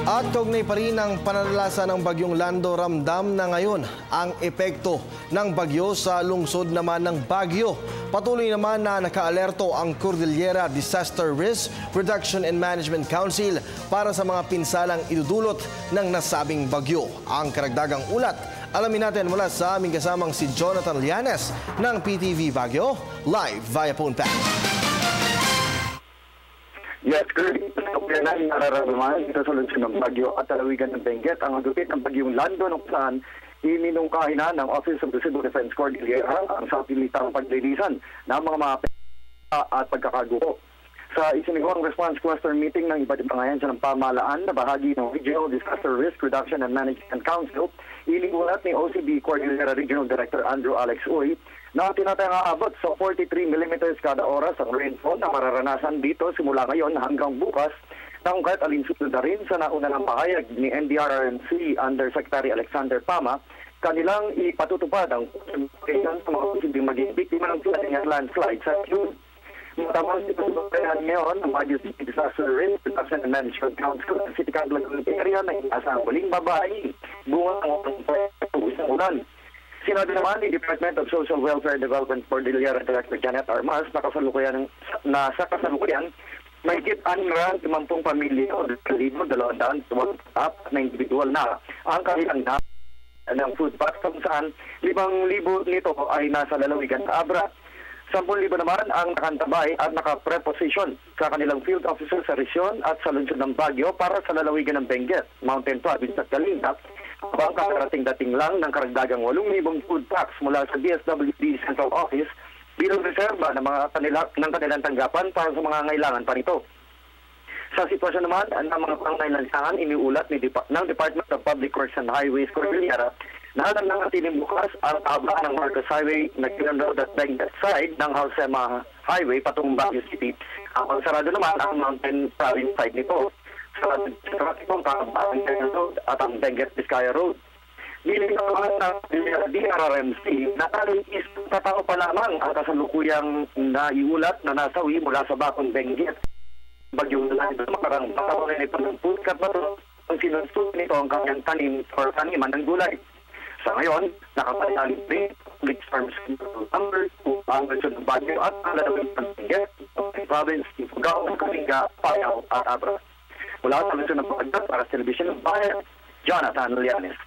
At kaugnay pa rin ang pananalasa ng bagyong Lando, ramdam na ngayon ang epekto ng bagyo sa lungsod naman ng Baguio. Patuloy naman na nakaalerto ang Cordillera Disaster Risk Reduction and Management Council para sa mga pinsalang idudulot ng nasabing bagyo. Ang karagdagang ulat, alamin natin mula sa aming kasamang si Jonathan Lianes ng PTV Baguio, live via phone pack. Yes, currently, yan ang nararamdaman sa solusyon ng bagyo at lalawigan ng Benguet. Ang hagupit ng bagyong Lando nung saan iminungkahi na ng Office of the Civil Defense Cordillera ang sapilitang paglilisan ng mga at pagkakaguko. Sa isinagawang response cluster meeting ng iba't ibang ahensya ng pamahalaan na bahagi ng Regional Disaster Risk Reduction and Management Council, iniulat ni OCB Cordillera Regional Director Andrew Alex Uy na tinatayang aabot sa 43 mm kada oras ang rainfall na mararanasan dito simula ngayon hanggang bukas na kung kahit alinsunod na rin sa nauna ng pahayag ni NDRRMC Undersecretary Alexander Pama, kanilang ipatutupad ang sa mga posibleng maging biktima ng flooding at landslide sa June. Matapos ipatutupad ngayon ng Baguio City Disaster Risk Reduction and Management Council ang City Council area na inasang huling babae bunga ng isang ulan. Sinabi naman ni Department of Social Welfare Development Cordillera Director Janet Armas na sa kasalukuyan may higit 650 pamilya o 2,200 na individual na ang kanilang ng food pack kung saan 5,000 nito ay nasa lalawigan sa Abra. 10,000 naman ang nakantabay at nakapreposition sa kanilang field officer sa Rizon at sa lungsod ng Baguio para sa lalawigan ng Benguet, Mountain Province at Kalinga. Ang kakarating-dating lang ng karagdagang 8,000 food packs mula sa DSWD Central Office bilang reserba ng kanilang tanggapan para sa mga ngailangan pa nito. Sa sitwasyon naman ng mga pangangailangan, iniulat ng Department of Public Works and Highways Cordillera na alam ng ating bukas ang taba ng Marcos Highway na Kiran Road at Benguet side ng Halsema Highway patungong Baguio City. Ang sarado naman ang Mountain Province side nito sa itong Kiran Road at ang Benguet Vizcaya Road. Bilang naman ng DRRMC, natalis katao pa lamang ang kasalukuyang naiulat na nasawi mula sa Bakong Benguet. Bagyong Lando, makarang patawarin ito ng putkat na ito ang sinunod nito ang kanyang tanim or taniman ng gulay. Sa ngayon, nakapanalig rin public farms number 2 ang lungsod ng Baguio at ang lalawin ng Benguet, province, Ifugao, Kalinga, Payao at Abra. Mula sa lungsod ng Baguio para sa Telebisyon ng Bayan, Jonathan Lianes.